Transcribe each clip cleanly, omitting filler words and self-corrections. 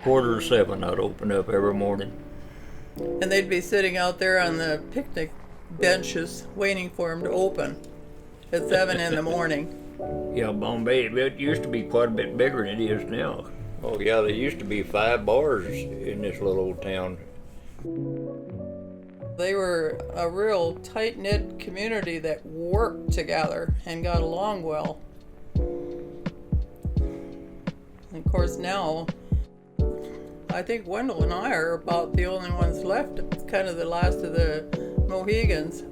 7:15 I'd open up every morning. And they'd be sitting out there on the picnic benches waiting for them to open at 7 in the morning. Yeah, Bombay, it used to be quite a bit bigger than it is now. Oh yeah, there used to be 5 bars in this little old town. They were a real tight-knit community that worked together and got along well. And of course now, I think Wendell and I are about the only ones left. It's kind of the last of the Mohegans.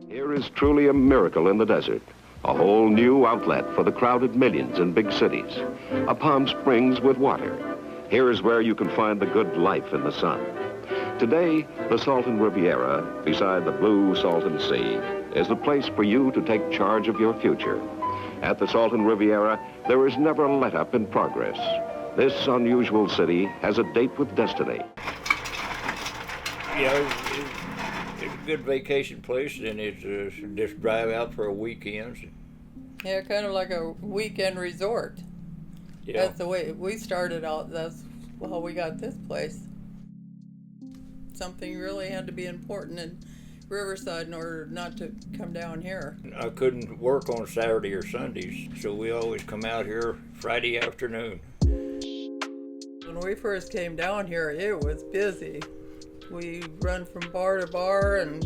Here is truly a miracle in the desert. A whole new outlet for the crowded millions in big cities. A Palm Springs with water. Here is where you can find the good life in the sun. Today, the Salton Riviera, beside the blue Salton Sea, is the place for you to take charge of your future. At the Salton Riviera, there is never a let-up in progress. This unusual city has a date with destiny. Yeah, it's a good vacation place, and it's just drive out for a weekend. Yeah, kind of like a weekend resort. Yeah. That's the way we started out. That's how we got this place. Something really had to be important in Riverside in order not to come down here. I couldn't work on Saturday or Sundays, so we always come out here Friday afternoon. When we first came down here, it was busy. We'd run from bar to bar, and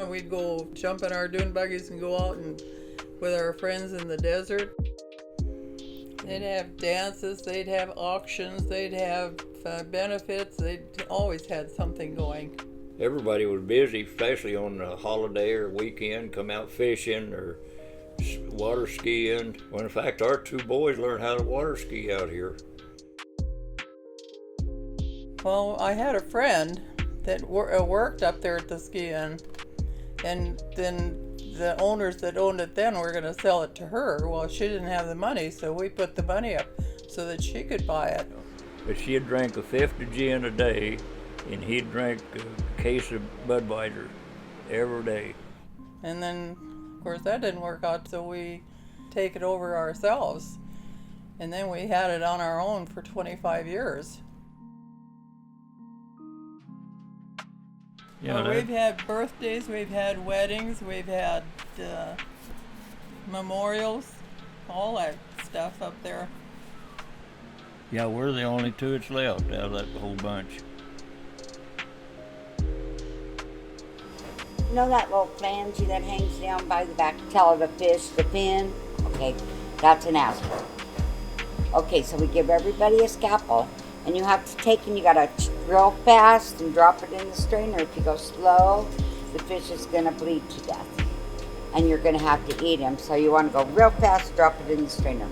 we'd go jump in our dune buggies and go out and with our friends in the desert. They'd have dances, they'd have auctions, they'd have benefits. They'd always had something going. Everybody was busy, especially on a holiday or weekend, come out fishing or water skiing. Well, in fact, our 2 boys learned how to water ski out here. Well, I had a friend that worked up there at the ski-in, and then the owners that owned it then were going to sell it to her. Well, she didn't have the money, so we put the money up so that she could buy it. But she'd drink a 5th of gin a day, and he'd drink a case of Budweiser every day. And then, of course, that didn't work out, so we take it over ourselves. And then we had it on our own for 25 years. Yeah, well, we've had birthdays, we've had weddings, we've had memorials, all that stuff up there. Yeah, we're the only 2 that's left out of that whole bunch. You know that little flange that hangs down by the back tail of the fish, the fin? Okay, that's an asshole. Okay, so we give everybody a scalpel, and you have to take and you gotta drill fast and drop it in the strainer. If you go slow, the fish is gonna bleed to death, and you're gonna have to eat him. So you wanna go real fast, drop it in the strainer.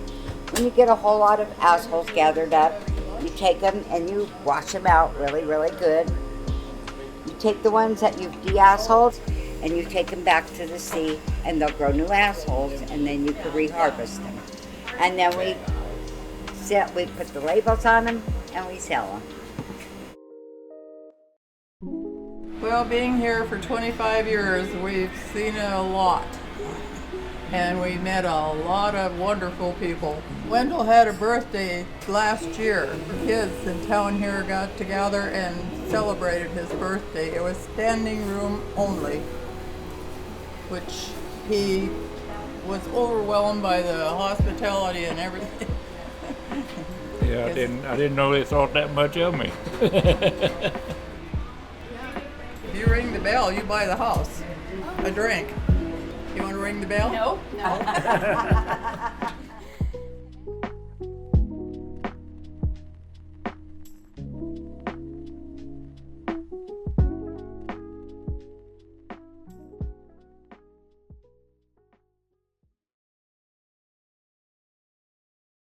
When you get a whole lot of assholes gathered up, you take them and you wash them out really, really good. You take the ones that you've de-assholed and you take them back to the sea, and they'll grow new assholes, and then you can reharvest them. And then we put the labels on them and we sell them. Well, being here for 25 years, we've seen a lot. And we met a lot of wonderful people. Wendell had a birthday last year. The kids in town here got together and celebrated his birthday. It was standing room only, which he was overwhelmed by the hospitality and everything. Yeah, I didn't know they thought that much of me. If you ring the bell, you buy the house a drink. You want to ring the bell? No.